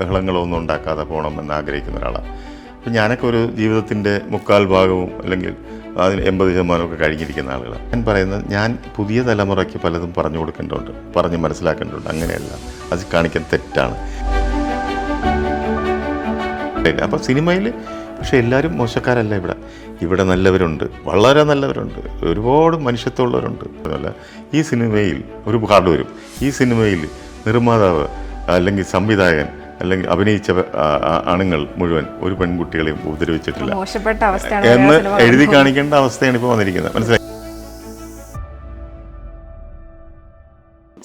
ബഹളങ്ങളൊന്നും ഉണ്ടാക്കാതെ പോകണമെന്ന് ആഗ്രഹിക്കുന്ന ഒരാളാണ്. അപ്പം ഞാനൊക്കെ ഒരു ജീവിതത്തിൻ്റെ മുക്കാൽ ഭാഗവും അല്ലെങ്കിൽ അതിന് 80% കഴിഞ്ഞിരിക്കുന്ന ആളുകളാണ്. ഞാൻ പറയുന്നത്, ഞാൻ പുതിയ തലമുറയ്ക്ക് പലതും പറഞ്ഞു കൊടുക്കേണ്ടതുണ്ട്, പറഞ്ഞ് മനസ്സിലാക്കേണ്ടതുണ്ട്. അങ്ങനെയല്ല, അത് കാണിക്കാൻ തെറ്റാണ്. അപ്പോൾ സിനിമയിൽ പക്ഷേ എല്ലാവരും മോശക്കാരല്ല. ഇവിടെ നല്ലവരുണ്ട്, വളരെ നല്ലവരുണ്ട്, ഒരുപാട് മനുഷ്യത്വമുള്ളവരുണ്ട്. അതല്ല, ഈ സിനിമയിൽ ഒരു പാട് വരും. ഈ സിനിമയിൽ നിർമ്മാതാവ് അല്ലെങ്കിൽ സംവിധായകൻ അല്ലെങ്കിൽ അഭിനയിച്ച ആണുങ്ങൾ മുഴുവൻ ഒരു പെൺകുട്ടികളെയും ഉപദ്രവിച്ചിട്ടില്ല എന്ന് എഴുതി കാണിക്കേണ്ട അവസ്ഥയാണ് ഇപ്പോൾ വന്നിരിക്കുന്നത്. മനസ്സിലായി?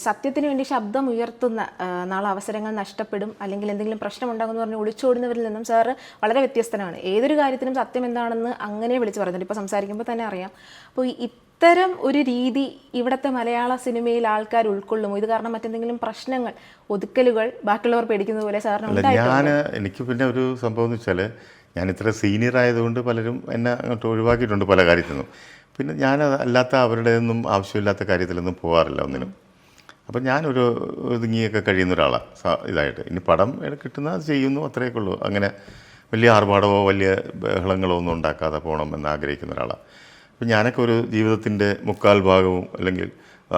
സത്യത്തിന് വേണ്ടി ശബ്ദം ഉയർത്തുന്ന നാളെ അവസരങ്ങൾ നഷ്ടപ്പെടും, അല്ലെങ്കിൽ എന്തെങ്കിലും പ്രശ്നമുണ്ടാകുമെന്ന് പറഞ്ഞ് ഒളിച്ചോടുന്നവരിൽ നിന്നും സാറ് വളരെ വ്യത്യസ്തനാണ്. ഏതൊരു കാര്യത്തിനും സത്യം എന്താണെന്ന് അങ്ങനെ വിളിച്ച് പറയുന്നുണ്ട്. ഇപ്പോൾ സംസാരിക്കുമ്പോൾ തന്നെ അറിയാം. അപ്പോൾ ഇത്തരം ഒരു രീതി ഇവിടുത്തെ മലയാള സിനിമയിൽ ആൾക്കാർ ഉൾക്കൊള്ളുമോ? ഇത് കാരണം മറ്റെന്തെങ്കിലും പ്രശ്നങ്ങൾ, ഒതുക്കലുകൾ ബാക്കിയുള്ളവർ പേടിക്കുന്നത് പോലെ സാറിന്? എനിക്ക് പിന്നെ ഒരു സംഭവം എന്ന് വെച്ചാൽ, ഞാൻ ഇത്ര സീനിയർ ആയതുകൊണ്ട് പലരും എന്നെ അങ്ങോട്ട് ഒഴിവാക്കിയിട്ടുണ്ട് പല കാര്യത്തിലും. പിന്നെ ഞാൻ അല്ലാത്ത അവരുടെ ഒന്നും ആവശ്യമില്ലാത്ത കാര്യത്തിലൊന്നും പോകാറില്ല ഒന്നിനും. അപ്പം ഞാനൊരു ഒതുങ്ങിയൊക്കെ കഴിയുന്ന ഒരാളാണ് ഇതായിട്ട്. ഇനി പടം കിട്ടുന്ന അത് ചെയ്യുന്നു, അത്രയൊക്കെ ഉള്ളൂ. അങ്ങനെ വലിയ ആർഭാടമോ വലിയ ബഹളങ്ങളോ ഒന്നും ഉണ്ടാക്കാതെ പോകണമെന്ന് ആഗ്രഹിക്കുന്ന ഒരാളാണ്. അപ്പം ഞാനൊക്കെ ഒരു ജീവിതത്തിൻ്റെ മുക്കാൽ ഭാഗവും അല്ലെങ്കിൽ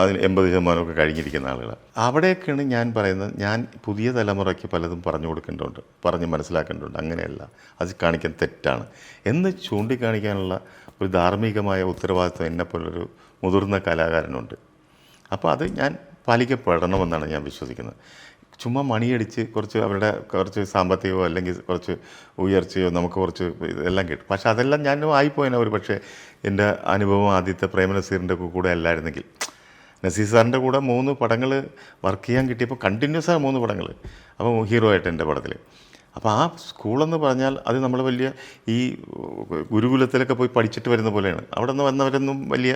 അതിന് 80% കഴിഞ്ഞിരിക്കുന്ന ആളുകളാണ്. അവിടെയൊക്കെയാണ് ഞാൻ പറയുന്നത്, ഞാൻ പുതിയ തലമുറയ്ക്ക് പലതും പറഞ്ഞു കൊടുക്കേണ്ടതുണ്ട്, പറഞ്ഞ് മനസ്സിലാക്കേണ്ടതുണ്ട്. അങ്ങനെയല്ല, അത് കാണിക്കാൻ തെറ്റാണ് എന്ന് ചൂണ്ടിക്കാണിക്കാനുള്ള ഒരു ധാർമ്മികമായ ഉത്തരവാദിത്വം എന്നെപ്പോലൊരു മുതിർന്ന കലാകാരനുണ്ട്. അപ്പോൾ അത് ഞാൻ പാലിക്കപ്പെടണമെന്നാണ് ഞാൻ വിശ്വസിക്കുന്നത്. ചുമ്മാ മണിയടിച്ച് കുറച്ച് സാമ്പത്തികമോ അല്ലെങ്കിൽ കുറച്ച് ഉയർച്ചയോ നമുക്ക് കുറച്ച് ഇതെല്ലാം കിട്ടും. പക്ഷെ അതെല്ലാം ഞാനും ആയിപ്പോയതിനെ. ഒരു പക്ഷേ എൻ്റെ അനുഭവം ആദ്യത്തെ പ്രേമനസീറിൻ്റെ കൂടെ അല്ലായിരുന്നെങ്കിൽ, നസീർ സാറിൻ്റെ കൂടെ 3 പടങ്ങൾ വർക്ക് ചെയ്യാൻ കിട്ടിയപ്പോൾ കണ്ടിന്യൂസ് ആണ് 3 പടങ്ങൾ. അപ്പോൾ ഹീറോ ആയിട്ട് എൻ്റെ പടത്തിൽ. അപ്പോൾ ആ സ്കൂളെന്ന് പറഞ്ഞാൽ അത് നമ്മൾ വലിയ ഈ ഗുരുകുലത്തിലൊക്കെ പോയി പഠിച്ചിട്ട് വരുന്ന പോലെയാണ്. അവിടെ നിന്ന് വന്നവരൊന്നും വലിയ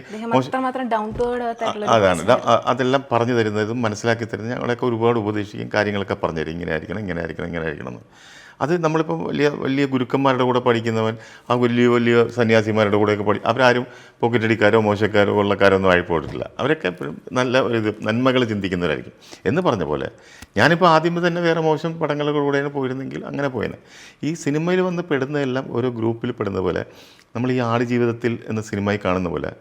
അതാണ്. അതെല്ലാം പറഞ്ഞു തരുന്നതും മനസ്സിലാക്കി തരുന്നത് ഞങ്ങളെയൊക്കെ ഒരുപാട് ഉപദേശിക്കും, കാര്യങ്ങളൊക്കെ പറഞ്ഞു തരും. ഇങ്ങനെ ആയിരിക്കണം എന്ന്. അത് നമ്മളിപ്പോൾ വലിയ ഗുരുക്കന്മാരുടെ കൂടെ പഠിക്കുന്നവൻ ആ വലിയ സന്യാസിമാരുടെ കൂടെയൊക്കെ അവരാരും പോക്കറ്റടിക്കാരോ മോശക്കാരോ കൊള്ളക്കാരോ ഒന്നും ആയിപ്പോയിട്ടില്ല. അവരൊക്കെ എപ്പോഴും നല്ല ഒരു നന്മകൾ ചിന്തിക്കുന്നവരായിരിക്കും. എന്ന് പറഞ്ഞ പോലെ ഞാനിപ്പോൾ ആദ്യമേ തന്നെ വേറെ മോശം പടങ്ങളിലൂടെയാണ് പോയിരുന്നെങ്കിൽ അങ്ങനെ പോയേനെ. ഈ സിനിമയിൽ വന്ന് പെടുന്നതെല്ലാം ഓരോ ഗ്രൂപ്പിൽ പെടുന്ന പോലെ, നമ്മൾ ഈ ആടുജീവിതത്തിൽ എന്ന സിനിമയിൽ കാണുന്ന പോലെ,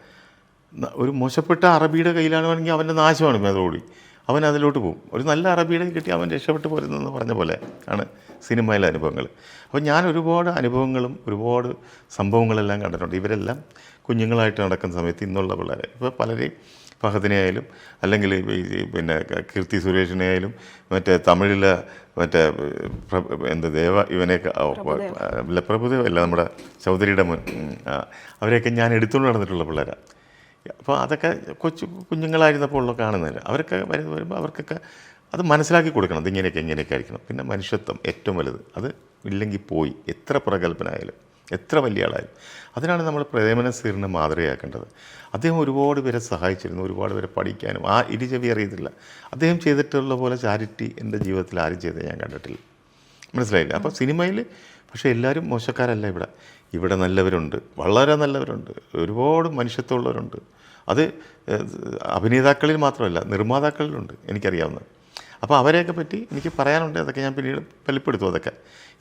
ഒരു മോശപ്പെട്ട അറബിയുടെ കയ്യിലാണെങ്കിൽ അവൻ്റെ നാശമാണ് അതോടി. അവൻ അതിലോട്ട് പോകും. ഒരു നല്ല അറബിയുടെ കിട്ടി അവൻ രക്ഷപ്പെട്ട് പോരുന്നെന്ന് പറഞ്ഞ പോലെ ആണ് സിനിമയിലെ അനുഭവങ്ങൾ. അപ്പോൾ ഞാൻ ഒരുപാട് അനുഭവങ്ങളും ഒരുപാട് സംഭവങ്ങളെല്ലാം കണ്ടിട്ടുണ്ട്. ഇവരെല്ലാം കുഞ്ഞുങ്ങളായിട്ട് നടക്കുന്ന സമയത്ത് ഇന്നുള്ള പിള്ളേരെ, ഇപ്പോൾ പലരെയും ഫഹദിനെയായാലും അല്ലെങ്കിൽ പിന്നെ കീർത്തി സുരേഷിനെയായാലും മറ്റേ തമിഴിലെ മറ്റേ ഇവനെയൊക്കെ പ്രഭുദേവല്ല, നമ്മുടെ ചൗധരിയുടെ മുൻ, അവരെയൊക്കെ ഞാൻ എടുത്തുകൊണ്ട് നടന്നിട്ടുള്ള പിള്ളേരാണ്. അപ്പോൾ അതൊക്കെ കുഞ്ഞുങ്ങളായിരുന്നപ്പോൾ ഉള്ള കാണുന്നില്ല. അവരൊക്കെ വരുമ്പോൾ അവർക്കൊക്കെ അത് മനസ്സിലാക്കി കൊടുക്കണം. ഇങ്ങനെയൊക്കെ ആയിരിക്കണം. പിന്നെ മനുഷ്യത്വം ഏറ്റവും വലുത്. അത് ഇല്ലെങ്കിൽ പോയി, എത്ര പ്രഗത്ഭനായാലും എത്ര വലിയ ആളായാലും. അതിനാണ് നമ്മൾ പ്രേമനസീറിനെ മാതൃകയാക്കേണ്ടത്. അദ്ദേഹം ഒരുപാട് പേരെ സഹായിച്ചിരുന്നു, ഒരുപാട് പേരെ പഠിക്കാനും ആ ഇരുചെവി അറിയത്തില്ല. അദ്ദേഹം ചെയ്തിട്ടുള്ള പോലെ ചാരിറ്റി എൻ്റെ ജീവിതത്തിൽ ആരും ചെയ്തത് ഞാൻ കണ്ടിട്ടില്ല. മനസ്സിലായില്ല? അപ്പോൾ സിനിമയിൽ പക്ഷേ എല്ലാവരും മോശക്കാരല്ല. ഇവിടെ നല്ലവരുണ്ട്, വളരെ നല്ലവരുണ്ട്, ഒരുപാട് മനുഷ്യത്വമുള്ളവരുണ്ട്. അത് അഭിനേതാക്കളിൽ മാത്രമല്ല, നിർമ്മാതാക്കളിലുണ്ട് എനിക്കറിയാവുന്നത്. അപ്പോൾ അവരെയൊക്കെ പറ്റി എനിക്ക് പറയാനുണ്ട്. അതൊക്കെ ഞാൻ പിന്നീട് വെളിപ്പെടുത്തും. അതൊക്കെ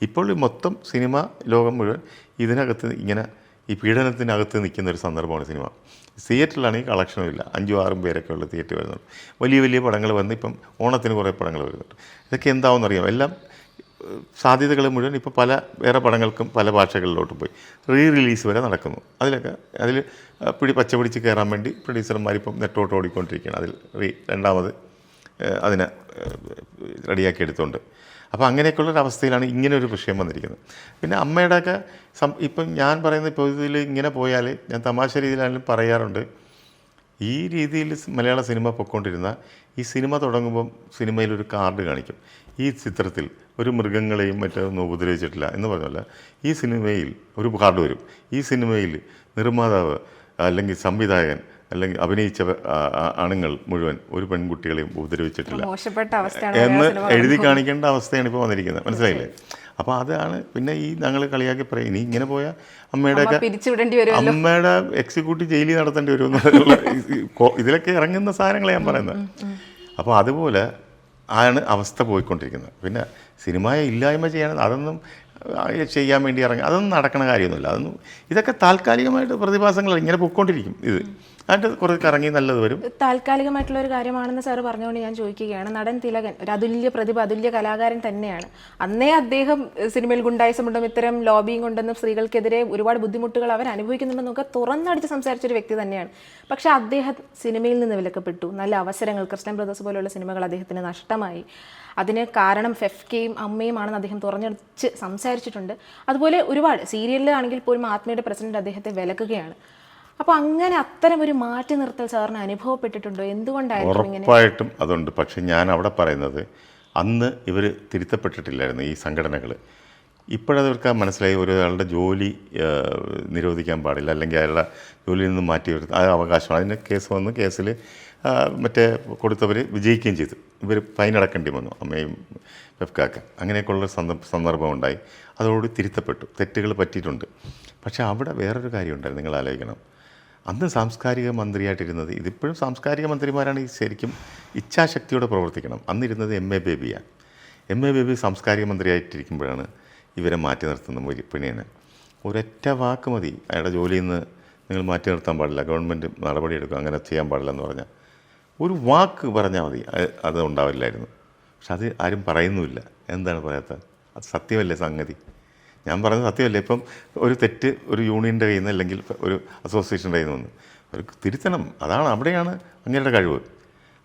ഇപ്പോൾ മൊത്തം സിനിമ ലോകം മുഴുവൻ ഇതിനകത്ത് ഇങ്ങനെ ഈ പീഡനത്തിനകത്ത് നിൽക്കുന്ന ഒരു സന്ദർഭമാണ് സിനിമ. തിയേറ്ററിലാണെങ്കിൽ കളക്ഷനും ഇല്ല. 5-6 പേരൊക്കെ ഉള്ള തിയേറ്റർ വരുന്നുണ്ട്. വലിയ പടങ്ങൾ വന്ന് ഇപ്പം ഓണത്തിന് കുറേ പടങ്ങൾ വരുന്നുണ്ട്. ഇതൊക്കെ എന്താണെന്നറിയാം. എല്ലാം സാധ്യതകൾ മുഴുവൻ ഇപ്പോൾ വേറെ പടങ്ങൾക്കും പല ഭാഷകളിലോട്ട് പോയി റിലീസ് വരെ നടക്കുന്നു. അതിൽ പച്ച പിടിച്ച് കയറാൻ വേണ്ടി പ്രൊഡ്യൂസർമാരിപ്പം നെട്ടോട്ട് ഓടിക്കൊണ്ടിരിക്കുകയാണ്. അതിൽ രണ്ടാമത് അതിനെ റെഡിയാക്കി എടുത്തുകൊണ്ട്. അപ്പോൾ അങ്ങനെയൊക്കെയുള്ളൊരവസ്ഥയിലാണ് ഇങ്ങനെയൊരു വിഷയം വന്നിരിക്കുന്നത്. പിന്നെ അമ്മയുടെയൊക്കെ ഇപ്പം ഞാൻ പറയുന്നത്, ഇപ്പോൾ ഇതിൽ ഇങ്ങനെ പോയാൽ, ഞാൻ തമാശ രീതിയിലാണെങ്കിലും പറയാറുണ്ട്, ഈ രീതിയിൽ മലയാള സിനിമ പൊയ്ക്കൊണ്ടിരുന്ന ഈ സിനിമ തുടങ്ങുമ്പം സിനിമയിലൊരു കാർഡ് കാണിക്കും. ഈ ചിത്രത്തിൽ ഒരു മൃഗങ്ങളെയും മറ്റൊന്നും ഉപദ്രവിച്ചിട്ടില്ല എന്ന് പറഞ്ഞല്ല, ഈ സിനിമയിൽ ഒരു കാർഡ് വരും. ഈ സിനിമയിൽ നിർമ്മാതാവ് അല്ലെങ്കിൽ സംവിധായകൻ അല്ലെങ്കിൽ അഭിനയിച്ച ആണുങ്ങൾ മുഴുവൻ ഒരു പെൺകുട്ടികളെയും ഉപദ്രവിച്ചിട്ടില്ല എന്ന് എഴുതി കാണിക്കേണ്ട അവസ്ഥയാണ് ഇപ്പോൾ വന്നിരിക്കുന്നത്. മനസ്സിലായില്ലേ? അപ്പോൾ അതാണ്. പിന്നെ ഈ ഞങ്ങൾ കളിയാക്കി പറയും, ഇനി ഇങ്ങനെ പോയാൽ അമ്മയുടെ എക്സിക്യൂട്ടീവ് ജയിലിൽ നടത്തേണ്ടി വരുമെന്നുള്ള ഇതിലൊക്കെ ഇറങ്ങുന്ന സാധനങ്ങളെ ഞാൻ പറയുന്നത്. അപ്പോൾ അതുപോലെ ആണ് അവസ്ഥ പോയിക്കൊണ്ടിരിക്കുന്നത്. പിന്നെ സിനിമയെ ഇല്ലായ്മ ചെയ്യണം, അതൊന്നും ചെയ്യാൻ വേണ്ടി ഇറങ്ങി അതൊന്നും നടക്കണ കാര്യമൊന്നുമില്ല. അതൊന്നും ഇതൊക്കെ താൽക്കാലികമായിട്ട് പ്രതിഭാസങ്ങൾ ഇങ്ങനെ പൊയ്ക്കൊണ്ടിരിക്കും. ഇത് അതിൻ്റെ കുറേ കറങ്ങി നല്ലത് വരും. താൽക്കാലികമായിട്ടുള്ള ഒരു കാര്യമാണെന്ന് സാർ പറഞ്ഞുകൊണ്ട് ഞാൻ ചോദിക്കുകയാണ്. നടൻ തിലകൻ ഒരു അതുല്യ പ്രതിഭ, അതുല്യ കലാകാരൻ തന്നെയാണ്. അന്നേ അദ്ദേഹം സിനിമയിൽ ഗുണ്ടായിസമുണ്ടും ഇത്തരം ലോബിയും കൊണ്ടെന്നും സ്ത്രീകൾക്കെതിരെ ഒരുപാട് ബുദ്ധിമുട്ടുകൾ അവർ അനുഭവിക്കുന്നുണ്ടെന്നൊക്കെ തുറന്നടിച്ച് സംസാരിച്ചൊരു വ്യക്തി തന്നെയാണ്. പക്ഷെ അദ്ദേഹം സിനിമയിൽ നിന്ന് വിലക്കപ്പെട്ടു. നല്ല അവസരങ്ങൾ, ക്രിസ്ത്യൻ ബ്രദേഴ്സ് പോലെയുള്ള സിനിമകൾ അദ്ദേഹത്തിന് നഷ്ടമായി. അതിന് കാരണം ഫെഫ്കയും അമ്മയുമാണെന്ന് അദ്ദേഹം തുറന്നടിച്ച് സംസാരിച്ചിട്ടുണ്ട്. അതുപോലെ ഒരുപാട് സീരിയലിലാണെങ്കിൽ പോലും ആത്മയുടെ പ്രസിഡന്റ് അദ്ദേഹത്തെ വിലക്കുകയാണ്. അപ്പോൾ അങ്ങനെ അത്തരം ഒരു മാറ്റി നിർത്തൽ സാറിന് അനുഭവപ്പെട്ടിട്ടുണ്ടോ? എന്തുകൊണ്ടായിരുന്നു ഇങ്ങനെ? ഉറപ്പായിട്ടും അതുണ്ട്. പക്ഷെ ഞാൻ അവിടെ പറയുന്നത് അന്ന് ഇവർ തിരുത്തപ്പെട്ടിട്ടില്ലായിരുന്നു ഈ സംഘടനകൾ. ഇപ്പോഴവർക്ക് മനസ്സിലായി ഒരാളുടെ ജോലി നിരോധിക്കാൻ പാടില്ല, അല്ലെങ്കിൽ അയാളുടെ ജോലിയിൽ നിന്ന് മാറ്റി വരുത്തുക അത് അവകാശമാണ്. അതിന് കേസ് വന്നു. കേസിൽ മറ്റേ കൊടുത്തവർ വിജയിക്കുകയും ചെയ്തു. ഇവർ ഫൈൻ അടക്കേണ്ടി വന്നു, അമ്മയും ഫെഫ്കാക്ക്. അങ്ങനെയൊക്കെയുള്ള സന്ദർഭം ഉണ്ടായി. അതോടുകൂടി തിരുത്തപ്പെട്ടു. തെറ്റുകൾ പറ്റിയിട്ടുണ്ട്. പക്ഷേ അവിടെ വേറൊരു കാര്യമുണ്ടായിരുന്നു, നിങ്ങൾ ആലോചിക്കണം. അന്ന് സാംസ്കാരിക മന്ത്രിയായിട്ടിരുന്നത്, ഇതിപ്പോഴും സാംസ്കാരിക മന്ത്രിമാരാണ് ഈ ശരിക്കും ഇച്ഛാശക്തിയോടെ പ്രവർത്തിക്കണം. അന്നിരുന്നത് MA ബേബിയാണ്. MA ബേബി സാംസ്കാരിക മന്ത്രിയായിട്ടിരിക്കുമ്പോഴാണ് ഇവരെ മാറ്റി നിർത്തുന്നത്. പിന്നെയാണ് ഒരൊറ്റ വാക്ക് മതി, അയാളുടെ ജോലിയിൽ നിന്ന് നിങ്ങൾ മാറ്റി നിർത്താൻ പാടില്ല, ഗവൺമെൻറ് നടപടിയെടുക്കുക, അങ്ങനെ ചെയ്യാൻ പാടില്ല എന്ന് പറഞ്ഞാൽ ഒരു വാക്ക് പറഞ്ഞാൽ മതി, അത് ഉണ്ടാവില്ലായിരുന്നു. പക്ഷെ അത് ആരും പറയുന്നുമില്ല. എന്താണ് പറയാത്തത്? അത് സത്യമല്ലേ സംഗതി? ഞാൻ പറഞ്ഞത് സത്യമല്ലേ? ഇപ്പം ഒരു തെറ്റ് ഒരു യൂണിയൻ്റെ കയ്യിൽ നിന്ന് അല്ലെങ്കിൽ ഒരു അസോസിയേഷൻ്റെ കയ്യിൽ നിന്ന് ഒരു തിരുത്തണം. അവിടെയാണ് അങ്ങയുടെ കഴിവ്.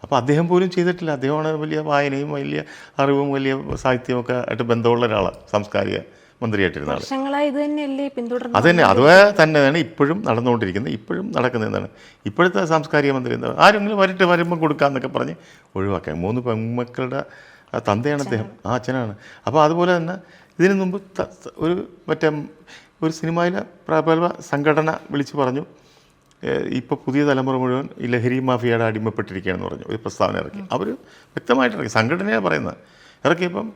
അപ്പോൾ അദ്ദേഹം പോലും ചെയ്തിട്ടില്ല. അദ്ദേഹമാണ് വലിയ വായനയും വലിയ അറിവും വലിയ സാഹിത്യമൊക്കെ ആയിട്ട് ബന്ധമുള്ള ഒരാളാണ്, സാംസ്കാരിക മന്ത്രിയായിട്ടിരുന്ന ആൾ. അത് തന്നെ തന്നെയാണ് ഇപ്പോഴും നടന്നുകൊണ്ടിരിക്കുന്നത്. ഇപ്പോഴും നടക്കുന്നത് എന്താണ്? ഇപ്പോഴത്തെ സാംസ്കാരിക മന്ത്രി എന്താണ്? ആരെങ്കിലും വരുമ്പം കൊടുക്കാമെന്നൊക്കെ പറഞ്ഞ് ഒഴിവാക്കാൻ 3 പെൺമക്കളുടെ തന്തയാണ് അദ്ദേഹം, അച്ഛനാണ്. അപ്പോൾ അതുപോലെ തന്നെ ഇതിനു മുമ്പ് ഒരു സിനിമയിലെ പ്രബല സംഘടന വിളിച്ച് പറഞ്ഞു, ഇപ്പോൾ പുതിയ തലമുറ മുഴുവൻ ഈ ലഹരി മാഫിയയുടെ അടിമപ്പെട്ടിരിക്കുകയാണെന്ന് പറഞ്ഞു. ഒരു പ്രസ്താവന ഇറക്കി. അവർ വ്യക്തമായിട്ട് ഇറക്കി, സംഘടനയാണ് പറയുന്നത്. ഇറക്കിയപ്പം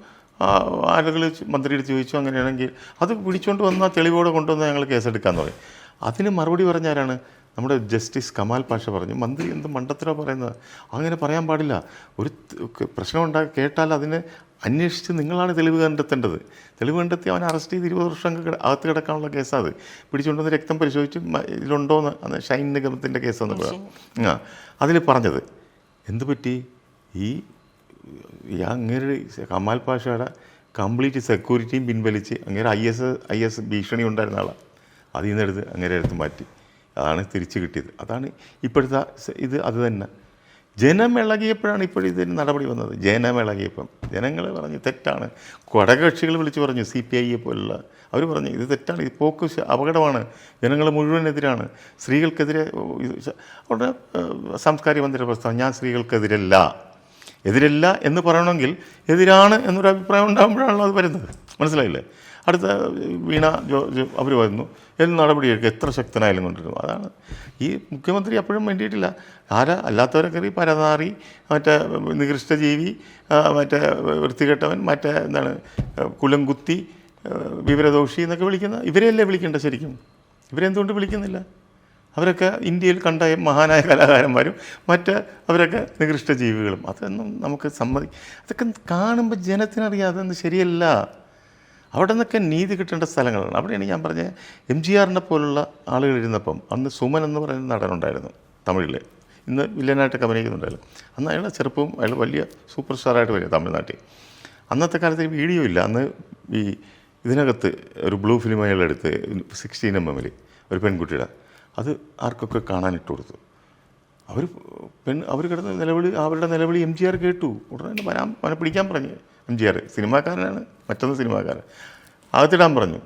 ആളുകൾ മന്ത്രിയോട് ചോദിച്ചു, അങ്ങനെയാണെങ്കിൽ അത് പിടിച്ചുകൊണ്ട് വന്നാൽ തെളിവോടെ കൊണ്ടുവന്നാൽ ഞങ്ങൾ കേസെടുക്കാമെന്ന് പറയും. അതിന് മറുപടി പറഞ്ഞാരാണ്? നമ്മുടെ ജസ്റ്റിസ് കമാൽ പാഷ പറഞ്ഞു, മന്ത്രി എന്ത് മണ്ടത്തരോ പറയുന്നത്, അങ്ങനെ പറയാൻ പാടില്ല. ഒരു പ്രശ്നം കേട്ടാൽ അതിനെ അന്വേഷിച്ച് നിങ്ങളാണ് തെളിവ് കണ്ടെത്തേണ്ടത്. തെളിവ് കണ്ടെത്തി അവനെ അറസ്റ്റ് ചെയ്ത് 20 വർഷം അകത്ത് കിടക്കാനുള്ള കേസാണ് അത്. പിടിച്ചുകൊണ്ടുവന്ന് രക്തം പരിശോധിച്ച് ഇതിലുണ്ടോയെന്ന്, അന്ന് ഷൈൻ നിഗമത്തിൻ്റെ കേസെന്ന് അതിൽ പറഞ്ഞത് എന്ത് പറ്റി? അങ്ങേര് കമാൽ പാഷയുടെ കംപ്ലീറ്റ് സെക്യൂരിറ്റിയും പിൻവലിച്ച് അങ്ങേര് IS ഭീഷണി ഉണ്ടായിരുന്ന ആളാണ്. അതിൽ നിന്നെടുത്ത് അങ്ങേരെ എടുത്ത് മാറ്റി. അതാണ് തിരിച്ചു കിട്ടിയത്. അതാണ് ഇപ്പോഴത്തെ അത് തന്നെ. ജനം ഇളകിയപ്പോഴാണ് ഇപ്പോഴിതിന് നടപടി വന്നത്. ജനം ഇളകിയപ്പം ജനങ്ങൾ പറഞ്ഞു തെറ്റാണ്. ഘടകകക്ഷികൾ വിളിച്ച് പറഞ്ഞു, CPI പോലുള്ള അവർ പറഞ്ഞു ഇത് തെറ്റാണ്, ഇത് പോക്ക് അപകടമാണ്, ജനങ്ങൾ മുഴുവനെതിരാണ്, സ്ത്രീകൾക്കെതിരെ. അവിടെ സാംസ്കാരിക മന്ത്രിയുടെ പ്രസ്താവന, ഞാൻ സ്ത്രീകൾക്കെതിരല്ല എന്ന് പറയണമെങ്കിൽ എതിരാണ് എന്നൊരു അഭിപ്രായം ഉണ്ടാകുമ്പോഴാണല്ലോ അത് വരുന്നത്. മനസ്സിലായില്ലേ? അടുത്ത വീണ ജോർജ് അവർ വരുന്നു, നടപടിയെടുക്കുക, എത്ര ശക്തനായാലും കൊണ്ടിരുന്നു. അതാണ് ഈ മുഖ്യമന്ത്രി അപ്പോഴും വേണ്ടിയിട്ടില്ല. അല്ലാത്തവരൊക്കെ പരനാറി, മറ്റേ നികൃഷ്ടജീവി, മറ്റേ വൃത്തികെട്ടവൻ, മറ്റേ കുലംകുത്തി, വിവരദോഷി എന്നൊക്കെ വിളിക്കുന്ന ഇവരെയല്ലേ വിളിക്കേണ്ടത് ശരിക്കും? ഇവരെന്തുകൊണ്ട് വിളിക്കുന്നില്ല? അവരൊക്കെ ഇന്ത്യയിൽ കണ്ട മഹാനായ കലാകാരന്മാരും അവരൊക്കെ നികൃഷ്ട ജീവികളും. അതൊന്നും നമുക്ക് അതൊക്കെ കാണുമ്പോൾ ജനത്തിനറിയാം അതൊന്നും ശരിയല്ല. അവിടെ നിന്നൊക്കെ നീതി കിട്ടേണ്ട സ്ഥലങ്ങളാണ്. അവിടെയാണ് ഞാൻ പറഞ്ഞ MGRനെ പോലുള്ള ആളുകൾ ഇരുന്നപ്പം അന്ന് സുമൻ എന്ന് പറയുന്ന നടനുണ്ടായിരുന്നു തമിഴിൽ, ഇന്ന് വില്ലനായിട്ടൊക്കെ അഭിനയിക്കുന്നുണ്ടായിരുന്നു. അന്ന് അയാളുടെ ചെറുപ്പവും അയാൾ വലിയ സൂപ്പർ സ്റ്റാറായിട്ട് വരിക തമിഴ്നാട്ടിൽ. അന്നത്തെ കാലത്ത് വീഡിയോ ഇല്ല. അന്ന് ഇതിനകത്ത് ഒരു ബ്ലൂ ഫിലിം അയാളെടുത്ത് 16mm ഒരു പെൺകുട്ടിയുടെ അത് ആർക്കൊക്കെ കാണാനിട്ട് കൊടുത്തു. അവർ കിടന്ന് അവരുടെ നിലവിളി MGR കേട്ടു. ഉടനെ അവനെ പിടിക്കാൻ പറഞ്ഞു. MGR സിനിമാക്കാരനാണ്, മറ്റൊന്ന് സിനിമാക്കാരൻ. അകത്തിടാൻ പറഞ്ഞു.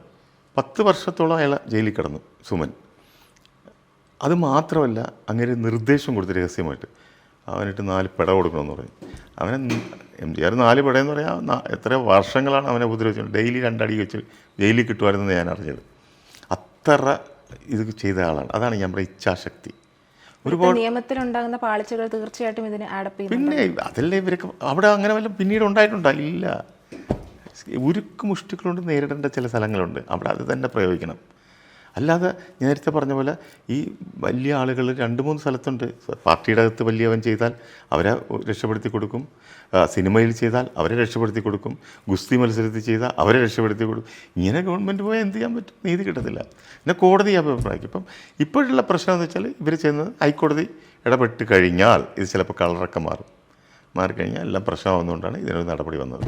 10 വർഷത്തോളം അയാൾ ജയിലിൽ കിടന്നു സുമൻ. അത് മാത്രമല്ല, അങ്ങനെ നിർദ്ദേശം കൊടുത്ത് രഹസ്യമായിട്ട് അവനിട്ട് 4 പിട കൊടുക്കണമെന്ന് പറഞ്ഞു. അവനെ MGR 4 പിടയെന്ന് പറയാൻ എത്ര വർഷങ്ങളാണ് അവനെ ഉപദ്രവിച്ചത്. ഡെയിലി 2 അടി വെച്ച് ജയിലിൽ കിട്ടുമായിരുന്നെന്ന് ഞാൻ അറിഞ്ഞത്. അത്ര ഇത് ചെയ്ത ആളാണ്. അതാണ് ഞാൻ പറയുക ഇച്ഛാശക്തി. ഒരുപാട് നിയമത്തിലുണ്ടാകുന്ന പാളിച്ചകൾ തീർച്ചയായിട്ടും ഇതിന് ആഡപ്പ് ചെയ്യും. പിന്നെ അതല്ലേ ഇവരൊക്കെ അവിടെ അങ്ങനെ വല്ലതും പിന്നീട് ഉണ്ടായിട്ടുണ്ടോ? ഇല്ല. ഉരുക്ക് മുഷ്ടിക്കളുകൊണ്ട് നേരിടേണ്ട ചില സ്ഥലങ്ങളുണ്ട്. അവിടെ അത് തന്നെ പ്രയോഗിക്കണം. അല്ലാതെ നേരത്തെ പറഞ്ഞ പോലെ ഈ വലിയ ആളുകൾ 2-3 സ്ഥലത്തുണ്ട്. പാർട്ടിയുടെ അകത്ത് വലിയവൻ ചെയ്താൽ അവരെ രക്ഷപ്പെടുത്തി കൊടുക്കും, സിനിമയിൽ ചെയ്താൽ അവരെ രക്ഷപ്പെടുത്തി കൊടുക്കും, ഗുസ്തി മത്സരത്തിൽ ചെയ്താൽ അവരെ രക്ഷപ്പെടുത്തി കൊടുക്കും. ഇങ്ങനെ ഗവൺമെൻറ് പോയാൽ എന്ത് ചെയ്യാൻ പറ്റും? നീതി കിട്ടത്തില്ല. പിന്നെ കോടതി അഭിപ്രായിക്കും. ഇപ്പം ഇപ്പോഴുള്ള പ്രശ്നം എന്ന് വെച്ചാൽ ഇവർ ചെയ്യുന്നത് ഹൈക്കോടതി ഇടപെട്ട് കഴിഞ്ഞാൽ ഇത് ചിലപ്പോൾ കളറൊക്കെ മാറിക്കഴിഞ്ഞാൽ എല്ലാം പ്രശ്നമാകുന്നതുകൊണ്ടാണ് ഇതിനൊരു നടപടി വന്നത്.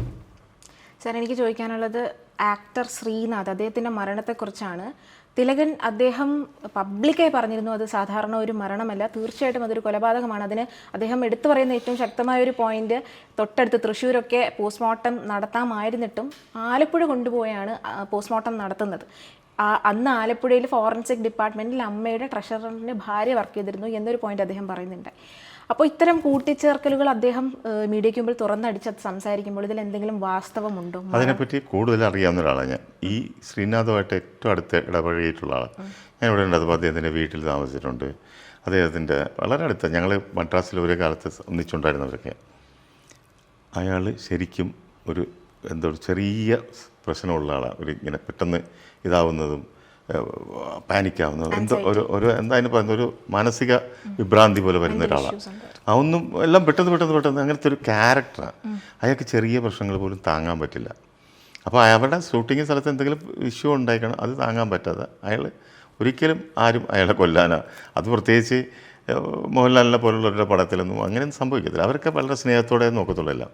സാർ, എനിക്ക് ചോദിക്കാനുള്ളത് ആക്ടർ ശ്രീനാഥ് അദ്ദേഹത്തിൻ്റെ മരണത്തെക്കുറിച്ചാണ്. തിലകൻ അദ്ദേഹം പബ്ലിക്കായി പറഞ്ഞിരുന്നു അത് സാധാരണ ഒരു മരണമല്ല, തീർച്ചയായിട്ടും അതൊരു കൊലപാതകമാണ്. അതിന് അദ്ദേഹം എടുത്തു പറയുന്ന ഏറ്റവും ശക്തമായ ഒരു പോയിന്റ്, തൊട്ടടുത്ത് തൃശ്ശൂരൊക്കെ പോസ്റ്റ്മോർട്ടം നടത്താമായിരുന്നിട്ടും ആലപ്പുഴ കൊണ്ടുപോയാണ് പോസ്റ്റ്മോർട്ടം നടത്തുന്നത്. അന്ന് ആലപ്പുഴയിൽ ഫോറൻസിക് ഡിപ്പാർട്ട്മെൻറ്റിൽ അമ്മയുടെ ട്രഷററിൻ്റെ ഭാര്യ വർക്ക് ചെയ്തിരുന്നു എന്നൊരു പോയിന്റ് അദ്ദേഹം പറയുന്നുണ്ട്. അപ്പോൾ ഇത്തരം കൂട്ടിച്ചേർക്കലുകൾ അദ്ദേഹം മീഡിയയ്ക്ക് മുമ്പിൽ തുറന്നടിച്ച് സംസാരിക്കുമ്പോൾ ഇതിൽ എന്തെങ്കിലും വാസ്തവമുണ്ടോ? അതിനെപ്പറ്റി കൂടുതൽ അറിയാവുന്ന ഒരാളാണ് ഞാൻ. ഈ ശ്രീനാഥുമായിട്ട് ഏറ്റവും അടുത്ത് ഇടപഴകിയിട്ടുള്ള ആളാണ് ഞാൻ. ഇവിടെ ഉണ്ട്. അതുപോലെ അദ്ദേഹത്തിൻ്റെ വീട്ടിൽ താമസിച്ചിട്ടുണ്ട്. അദ്ദേഹത്തിൻ്റെ വളരെ അടുത്ത്, ഞങ്ങൾ മദ്രാസിൽ ഒരേ കാലത്ത് ഒന്നിച്ചുണ്ടായിരുന്നവരൊക്കെ. അയാൾ ശരിക്കും ഒരു ചെറിയ പ്രശ്നമുള്ള ആളാണ്. ഇങ്ങനെ പെട്ടെന്ന് ഇതാവുന്നതും പാനിക്കാവുന്നതും എന്തായാലും പറയുന്ന ഒരു മാനസിക വിഭ്രാന്തി പോലെ വരുന്ന ഒരാളാണ്. അതൊന്നും എല്ലാം പെട്ടെന്ന് അങ്ങനത്തെ ഒരു ക്യാരക്ടറാണ്. അയാൾക്ക് ചെറിയ പ്രശ്നങ്ങൾ പോലും താങ്ങാൻ പറ്റില്ല. അപ്പോൾ അവരുടെ ഷൂട്ടിങ് സ്ഥലത്ത് എന്തെങ്കിലും ഇഷ്യൂ ഉണ്ടായിക്കണം, അത് താങ്ങാൻ പറ്റാതെ അയാൾ ഒരിക്കലും ആരും അയാളെ കൊല്ലാനോ, അത് പ്രത്യേകിച്ച് മോഹൻലാലിനെ പോലുള്ളവരുടെ പടത്തിലൊന്നും അങ്ങനെ സംഭവിക്കത്തില്ല. അവരൊക്കെ വളരെ സ്നേഹത്തോടെ നോക്കത്തുള്ളൂ എല്ലാം.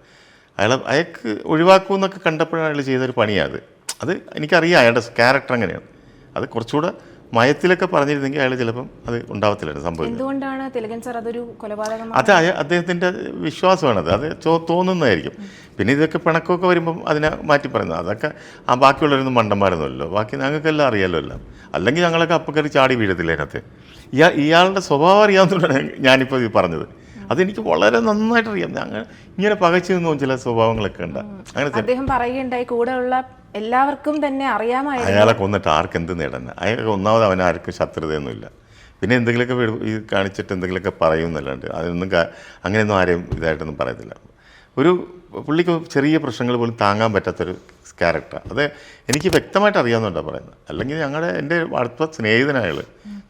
അയാൾക്ക് ഒഴിവാക്കുമെന്നൊക്കെ കണ്ടപ്പോഴാണ് അയാൾ ചെയ്തൊരു പണിയാണ് അത് എനിക്കറിയാം. അയാളുടെ ക്യാരക്ടർ അങ്ങനെയാണ്. അത് കുറച്ചുകൂടെ മയത്തിലൊക്കെ പറഞ്ഞിരുന്നെങ്കിൽ അയാൾ ചിലപ്പം അത് ഉണ്ടാവത്തില്ലായിരുന്നു സംഭവം. എന്തുകൊണ്ടാണ് തിലകൻ സാർ അതൊരു കൊലപാതകം? അത് അദ്ദേഹത്തിൻ്റെ വിശ്വാസമാണത്. അത് തോന്നുന്നതായിരിക്കും. പിന്നെ ഇതൊക്കെ പിണക്കമൊക്കെ വരുമ്പം അതിനെ മാറ്റി പറയുന്നത് അതൊക്കെ ബാക്കിയുള്ളവരൊന്നും മണ്ടന്മാരൊന്നുമല്ലോ. ബാക്കി ഞങ്ങൾക്കെല്ലാം അറിയാമല്ലോ എല്ലാം. അല്ലെങ്കിൽ ഞങ്ങളൊക്കെ അപ്പം കയറി ചാടി വീഴത്തില്ല അതിനകത്ത്. ഇയാളുടെ സ്വഭാവം അറിയാവുന്നതുകൊണ്ടാണ് ഞാനിപ്പോൾ ഇത് പറഞ്ഞത്. അതെനിക്ക് വളരെ നന്നായിട്ട് അറിയാം. ഞങ്ങൾ ഇങ്ങനെ പകച്ചു നിന്നും ചില സ്വഭാവങ്ങളൊക്കെ ഉണ്ട്. അങ്ങനെ അദ്ദേഹം പറയുകയുണ്ടായി കൂടെയുള്ള എല്ലാവർക്കും തന്നെ അറിയാമായിരുന്നു അയാളെ കൊന്നിട്ട് ആർക്ക് എന്ത് നേടാൻ. അയാൾക്ക് ഒന്നാമത് അവൻ ആർക്കും ശത്രുതയൊന്നുമില്ല. പിന്നെ എന്തെങ്കിലുമൊക്കെ ഈ കാണിച്ചിട്ട് എന്തെങ്കിലുമൊക്കെ പറയുമെന്നല്ലാണ്ട് അതിനൊന്നും അങ്ങനെയൊന്നും ആരെയും ഇതായിട്ടൊന്നും പറയത്തില്ല. പുള്ളിക്ക് ചെറിയ പ്രശ്നങ്ങൾ പോലും താങ്ങാൻ പറ്റാത്തൊരു ക്യാരക്ടർ. അത് എനിക്ക് വ്യക്തമായിട്ട് അറിയാവുന്നതുകൊണ്ടാണ് പറയുന്നത്. അല്ലെങ്കിൽ എൻ്റെ അടുത്ത സ്നേഹിതനായാൾ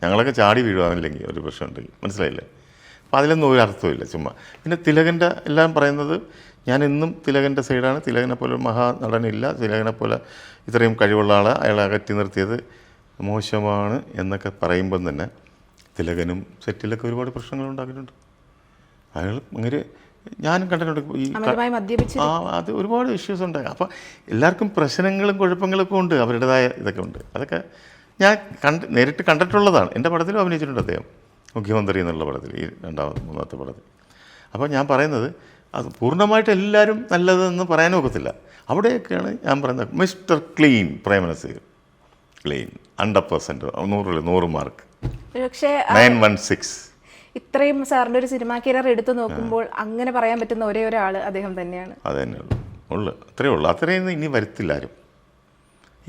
ഞങ്ങളൊക്കെ ചാടി വീഴുവാനില്ലെങ്കിൽ ഒരു പ്രശ്നം ഉണ്ടെങ്കിൽ മനസ്സിലായില്ലേ. അപ്പോൾ അതിലൊന്നും ഒരു അർത്ഥമില്ല, ചുമ്മാ. പിന്നെ തിലകൻ്റെ എല്ലാം പറയുന്നത് ഞാൻ എന്നും തിലകൻ്റെ സൈഡാണ്. തിലകനെ പോലെ ഒരു മഹാനടനില്ല. തിലകനെ പോലെ ഇത്രയും കഴിവുള്ള ആളെ അയാളെ അകറ്റി നിർത്തിയത് മോശമാണ് എന്നൊക്കെ പറയുമ്പം തന്നെ തിലകനും സെറ്റിലൊക്കെ ഒരുപാട് പ്രശ്നങ്ങൾ ഉണ്ടാക്കിയിട്ടുണ്ട്. അയാൾ അങ്ങനെ ഞാനും കണ്ടിട്ടുണ്ട്. അത് ഒരുപാട് ഇഷ്യൂസ് ഉണ്ടായി. അപ്പോൾ എല്ലാവർക്കും പ്രശ്നങ്ങളും കുഴപ്പങ്ങളൊക്കെ ഉണ്ട്, അവരുടേതായ ഇതൊക്കെ ഉണ്ട്. അതൊക്കെ ഞാൻ നേരിട്ട് കണ്ടിട്ടുള്ളതാണ്. എൻ്റെ പടത്തിലും അഭിനയിച്ചിട്ടുണ്ട് അദ്ദേഹം, മുഖ്യമന്ത്രി എന്നുള്ള പടത്തിൽ, ഈ മൂന്നാമത്തെ പടത്തിൽ. അപ്പോൾ ഞാൻ പറയുന്നത് അത് പൂർണ്ണമായിട്ട് എല്ലാവരും നല്ലതെന്ന് പറയാനും ഒക്കത്തില്ല. അവിടെയൊക്കെയാണ് ഞാൻ പറയുന്നത് mister clean Prem Nazir, clean 100%, 100 mark, 916. ഇത്രയും സാറിൻ്റെ ഒരു സിനിമാ കരിയർ എടുത്തു നോക്കുമ്പോൾ അങ്ങനെ പറയാൻ പറ്റുന്ന ഒരേ ഒരാൾ അദ്ദേഹം തന്നെയാണ്. അത് തന്നെ ഉള്ളു, അത്രയേ ഉള്ളൂ. അത്രയൊന്നും ഇനി വരത്തില്ല ആരും.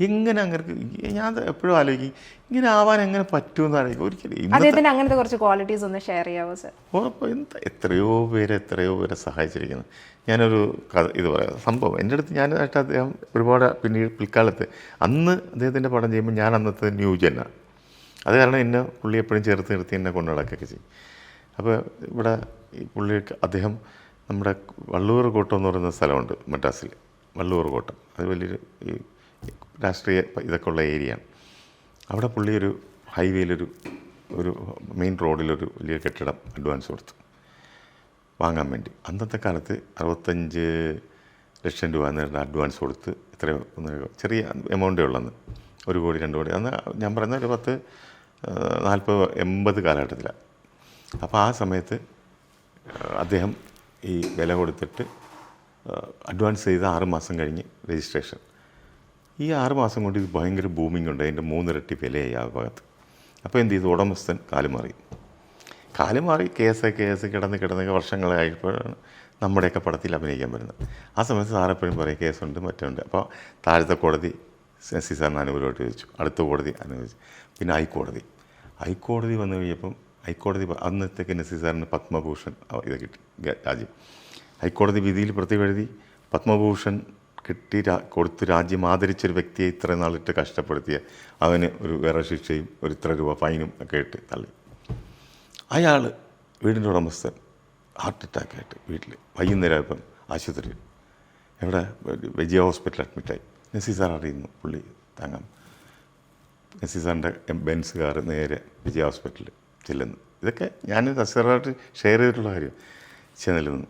എങ്ങനെ അങ്ങനെ ഞാൻ എപ്പോഴും ആലോചിക്കും ഇങ്ങനെ ആവാൻ എങ്ങനെ പറ്റുമെന്ന് ആലോചിക്കും. ഒരിക്കലും അദ്ദേഹത്തിൻ്റെ അങ്ങനത്തെ കുറച്ച് ക്വാളിറ്റീസ് ഒന്ന് ഷെയർ ചെയ്യാമോ സർ? ഉറപ്പ് എത്രയോ പേരെ സഹായിച്ചിരിക്കുന്നു. ഞാനൊരു ഇത് പറയാം സംഭവം. എൻ്റെ അടുത്ത് ഞാനായിട്ട് അദ്ദേഹം ഒരുപാട് പിന്നീട് പിൽക്കാലത്ത് അന്ന് അദ്ദേഹത്തിൻ്റെ പടം ചെയ്യുമ്പോൾ ഞാൻ അന്നത്തെ ന്യൂജനാണ്. അത് കാരണം എന്നെ പുള്ളി എപ്പോഴും ചേർത്ത് നിർത്തി എന്നെ കൊണ്ടു നടക്കുകയൊക്കെ ചെയ്യും. അപ്പോൾ ഇവിടെ ഈ അദ്ദേഹം നമ്മുടെ വള്ളൂർ കോട്ടം എന്ന് പറയുന്ന സ്ഥലമുണ്ട് മദ്രാസിൽ, വള്ളൂർ കോട്ടം. അത് വലിയൊരു ഈ രാഷ്ട്രീയ ഇതൊക്കെ ഉള്ള ഏരിയയാണ്. അവിടെ പുള്ളി ഒരു ഹൈവേയിലൊരു മെയിൻ റോഡിലൊരു വലിയ കെട്ടിടം അഡ്വാൻസ് കൊടുത്തു വാങ്ങാൻ വേണ്ടി. അന്നത്തെ കാലത്ത് 65 ലക്ഷം രൂപ നേരിട്ട് അഡ്വാൻസ് കൊടുത്ത് ഇത്രയും ചെറിയ എമൗണ്ടേ ഉള്ളെന്ന്, 1 കോടി 2 കോടി. അന്ന് ഞാൻ പറയുന്ന ഒരു 10, 40, 80 കാലഘട്ടത്തിലാണ്. അപ്പോൾ ആ സമയത്ത് അദ്ദേഹം ഈ വില കൊടുത്തിട്ട് അഡ്വാൻസ് ചെയ്ത് 6 മാസം കഴിഞ്ഞ് രജിസ്ട്രേഷൻ. ഈ 6 മാസം കൊണ്ട് ഇത് ഭയങ്കര ബൂമിംഗ് ഉണ്ട്. അതിൻ്റെ 3 ഇരട്ടി വിലയായി ആ ഭാഗത്ത്. അപ്പോൾ എന്ത് ചെയ്തു, ഉടമസ്ഥൻ കാലുമാറി കേസ് കിടന്ന് വർഷങ്ങളായപ്പോഴാണ് നമ്മുടെയൊക്കെ പടത്തിൽ അഭിനയിക്കാൻ വരുന്നത്. ആ സമയത്ത് സാറെപ്പോഴും പറയും കേസുണ്ട് മറ്റുണ്ട്. അപ്പോൾ താഴത്തെ കോടതി എസ് സാറിന് അനുകൂലമായിട്ട് ചോദിച്ചു, അടുത്ത കോടതി അനുവദിച്ചു, പിന്നെ ഹൈക്കോടതി വന്നു കഴിഞ്ഞപ്പം അന്നത്തേക്ക് എസ് സാറിന് പത്മഭൂഷൺ ഇത് കിട്ടി രാജ്യം. ഹൈക്കോടതി വിധിയിൽ പ്രത്യേകം എഴുതി പത്മഭൂഷൺ കൊടുത്ത് രാജ്യം ആദരിച്ചൊരു വ്യക്തിയെ ഇത്രയും നാളിട്ട് കഷ്ടപ്പെടുത്തിയ അവന് ഒരു വേറെ ശിക്ഷയും ഒരു ഇത്ര രൂപ ഫൈനും ഒക്കെ ഇട്ട് തള്ളി. അയാൾ വീടിൻ്റെ ഉടമസ്ഥൻ ഹാർട്ട് അറ്റാക്കായിട്ട് വീട്ടിൽ വൈകുന്നേരം ഇപ്പം ആശുപത്രി എവിടെ വിജയ ഹോസ്പിറ്റൽ അഡ്മിറ്റായി. നസീർ സാർ അറിയുന്നു, പുള്ളി താങ്ങാം. നസീർ സാറിൻ്റെ ബെൻസ് കാർ നേരെ വിജയ ഹോസ്പിറ്റലിൽ ചെല്ലുന്നു. ഇതൊക്കെ ഞാൻ നസീറായിട്ട് ഷെയർ ചെയ്തിട്ടുള്ള കാര്യം. ചെന്നിരുന്നു,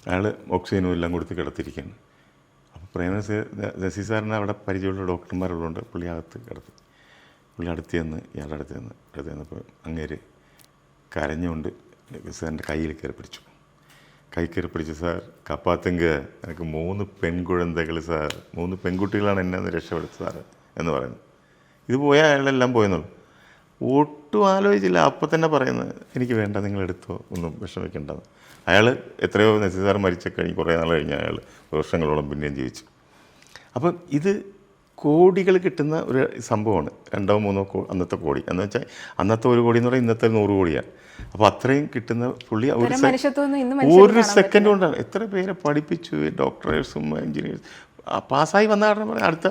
അയാൾ ഓക്സിജനും എല്ലാം കൊടുത്ത് കിടത്തിരിക്കുന്നു. അപ്പോൾ നസീർ സാറിന് അവിടെ പരിചയമുള്ള ഡോക്ടർമാരുള്ളതുകൊണ്ട് പുള്ളി അകത്ത് കിടത്തി. പുള്ളി അടുത്ത് ചെന്നപ്പോൾ അങ്ങേര് കരഞ്ഞുകൊണ്ട് സാറിൻ്റെ കയ്യിൽ കയറി പിടിച്ചു. കൈ കയറി പിടിച്ചു, സാർ കപ്പാത്തെങ്ക എനിക്ക് 3 പെൺകുഴന്തകൾ സാർ, 3 പെൺകുട്ടികളാണ് എന്നെ ഒന്ന് രക്ഷപ്പെടുത്തുക സാർ എന്ന് പറയുന്നു. ഇത് പോയാൽ അയാളെല്ലാം പോയെന്നുള്ളൂ. ഒട്ടും ആലോചിച്ചില്ല, അപ്പം തന്നെ പറയുന്നത് എനിക്ക് വേണ്ട, നിങ്ങളെടുത്തോ, ഒന്നും വിഷമിക്കേണ്ടത്. അയാൾ എത്രയോ നസീർ സാർ മരിച്ചു കുറേ നാൾ കഴിഞ്ഞ് അയാൾ വർഷങ്ങളോളം പിന്നെയും ജീവിച്ചു. അപ്പം ഇത് കോടികൾ കിട്ടുന്ന ഒരു സംഭവമാണ്. 2-3 അന്നത്തെ കോടി എന്ന് വെച്ചാൽ അന്നത്തെ 1 കോടി എന്ന് പറഞ്ഞാൽ ഇന്നത്തെ 100 കോടിയാണ്. അപ്പോൾ അത്രയും കിട്ടുന്ന പുള്ളി ഒരു സെക്കൻഡ് കൊണ്ടാണ് എത്ര പേരെ പഠിപ്പിച്ചു. ഡോക്ടേഴ്സും എഞ്ചിനീയേഴ്സും പാസ്സായി വന്ന കാരണം അടുത്ത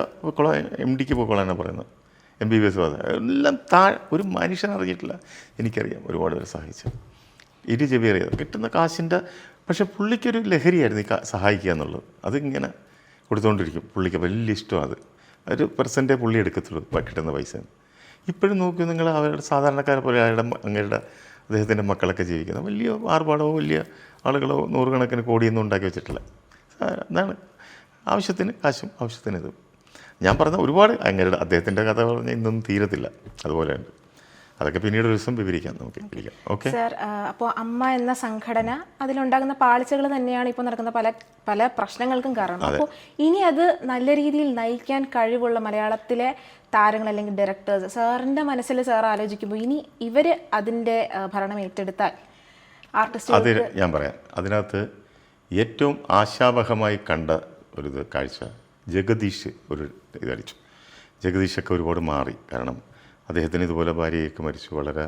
MDക്ക് പോയിക്കോളാനാണ് പറയുന്നത്. MBBS എല്ലാം ഒരു മനുഷ്യൻ അറിഞ്ഞിട്ടില്ല. എനിക്കറിയാം ഒരുപാട് പേരെ സഹായിച്ചു. ചെവി അറിയാം കിട്ടുന്ന കാശിൻ്റെ. പക്ഷേ പുള്ളിക്കൊരു ലഹരിയായിരുന്നു ഈ സഹായിക്കുക എന്നുള്ളത്. അതിങ്ങനെ കൊടുത്തുകൊണ്ടിരിക്കും. പുള്ളിക്ക് വലിയ ഇഷ്ടമാണ്. അത് ഒരു പെർസെൻറ്റേ പുള്ളി എടുക്കത്തുള്ളൂ കിട്ടുന്ന പൈസ. ഇപ്പോഴും നോക്കൂ നിങ്ങൾ, അവരുടെ സാധാരണക്കാരെ പോലെ അങ്ങയുടെ അദ്ദേഹത്തിൻ്റെ മക്കളൊക്കെ ജീവിക്കുന്നത് വലിയ ആർഭാടമോ വലിയ ആളുകളോ 100 കണക്കിന് കോടിയൊന്നും ഉണ്ടാക്കി വെച്ചിട്ടില്ല. എന്താണ് ആവശ്യത്തിന് കാശും ആവശ്യത്തിന് ഇതും. ഞാൻ പറഞ്ഞ ഒരുപാട് അങ്ങയുടെ അദ്ദേഹത്തിൻ്റെ കഥ പറഞ്ഞാൽ ഇന്നൊന്നും തീരത്തില്ല. അതുപോലെയുണ്ട്. അതൊക്കെ പിന്നീട് ഒരു ദിവസം വിവരിക്കാം, നമുക്ക് വിളിക്കാം. ഓക്കെ സാർ, അപ്പോൾ അമ്മ എന്ന സംഘടന അതിലുണ്ടാകുന്ന പാളിച്ചകൾ തന്നെയാണ് ഇപ്പോൾ നടക്കുന്ന പല പ്രശ്നങ്ങൾക്കും കാരണം. അപ്പോൾ ഇനി അത് നല്ല രീതിയിൽ നയിക്കാൻ കഴിവുള്ള മലയാളത്തിലെ താരങ്ങൾ അല്ലെങ്കിൽ ഡയറക്ടേഴ്സ്, സാറിൻ്റെ മനസ്സിൽ സാർ ആലോചിക്കുമ്പോൾ ഇനി ഇവർ അതിൻ്റെ ഭരണം ഏറ്റെടുത്താൽ ആർട്ടിസ്റ്റ് അത് ഞാൻ പറയാം. അതിനകത്ത് ഏറ്റവും ആശാവഹമായി കണ്ട ഒരു കാഴ്ച ജഗദീഷ് ഒരു ഇതടിച്ചു. ജഗദീഷൊക്കെ ഒരുപാട് മാറി. കാരണം അദ്ദേഹത്തിന് ഇതുപോലെ ഭാര്യയൊക്കെ മരിച്ചു. വളരെ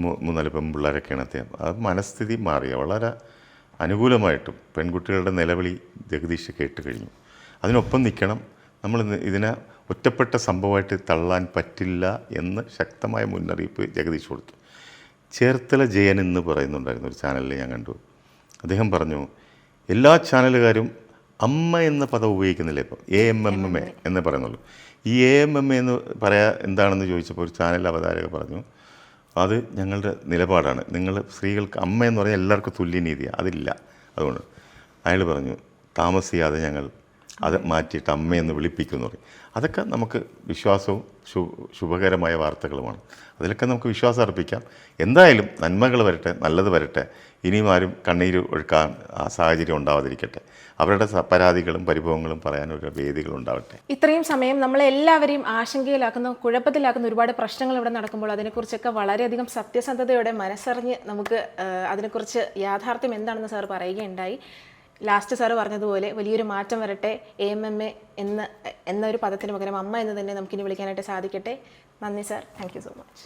3-4 പെൺപിള്ളേരൊക്കെയാണ് അദ്ദേഹം. ആ മനസ്ഥിതി മാറിയ വളരെ അനുകൂലമായിട്ടും പെൺകുട്ടികളുടെ നിലവിളി ജഗദീഷ് കേട്ട് കഴിഞ്ഞു. അതിനൊപ്പം നിൽക്കണം. നമ്മൾ ഇതിനെ ഒറ്റപ്പെട്ട സംഭവമായിട്ട് തള്ളാൻ പറ്റില്ല എന്ന് ശക്തമായ മുന്നറിയിപ്പ് ജഗദീഷ് കൊടുത്തു. ചേർത്തല ജയൻ എന്ന് പറയുന്നുണ്ടായിരുന്നു ഒരു ചാനലിൽ ഞാൻ കണ്ടു. അദ്ദേഹം പറഞ്ഞു, എല്ലാ ചാനലുകാരും അമ്മ എന്ന പദം ഉപയോഗിക്കുന്നില്ല ഇപ്പം, AMMA എന്ന് പറയുന്നുള്ളൂ. ഈ AMMA എന്ന് എന്താണെന്ന് ചോദിച്ചപ്പോൾ ഒരു ചാനൽ അവതാരക പറഞ്ഞു, അത് ഞങ്ങളുടെ നിലപാടാണ്. നിങ്ങൾ സ്ത്രീകൾക്ക് അമ്മ എന്ന് പറഞ്ഞാൽ എല്ലാവർക്കും തുല്യനീതിയാണ്, അതില്ല. അതുകൊണ്ട് അയാൾ പറഞ്ഞു, താമസിയാതെ ഞങ്ങൾ അത് മാറ്റിയിട്ട് അമ്മയെന്ന് വിളിപ്പിക്കുമെന്ന് പറയും. അതൊക്കെ നമുക്ക് വിശ്വാസവും ശുഭകരമായ വാർത്തകളുമാണ്. അതിലൊക്കെ നമുക്ക് വിശ്വാസം അർപ്പിക്കാം. എന്തായാലും നന്മകൾ വരട്ടെ, നല്ലത് വരട്ടെ. ഇനിയും ആരും കണ്ണീര് ഒഴുക്കാൻ ആ സാഹചര്യം ഉണ്ടാവാതിരിക്കട്ടെ. അവരുടെ പരാതികളും പരിഭവങ്ങളും പറയാനൊരു വേദികൾ ഉണ്ടാവട്ടെ. ഇത്രയും സമയം നമ്മളെല്ലാവരെയും ആശങ്കയിലാക്കുന്ന, കുഴപ്പത്തിലാക്കുന്ന ഒരുപാട് പ്രശ്നങ്ങൾ ഇവിടെ നടക്കുമ്പോൾ അതിനെക്കുറിച്ചൊക്കെ വളരെയധികം സത്യസന്ധതയോടെ മനസ്സറിഞ്ഞ് നമുക്ക് അതിനെക്കുറിച്ച് യാഥാർത്ഥ്യം എന്താണെന്ന് സാർ പറയുകയുണ്ടായി. ലാസ്റ്റ് സാറ് പറഞ്ഞതുപോലെ വലിയൊരു മാറ്റം വരട്ടെ. AMMA എന്നൊരു പദത്തിന് പകരം അമ്മ എന്ന് തന്നെ നമുക്കിനി വിളിക്കാനായിട്ട് സാധിക്കട്ടെ. നന്ദി sir, thank you so much.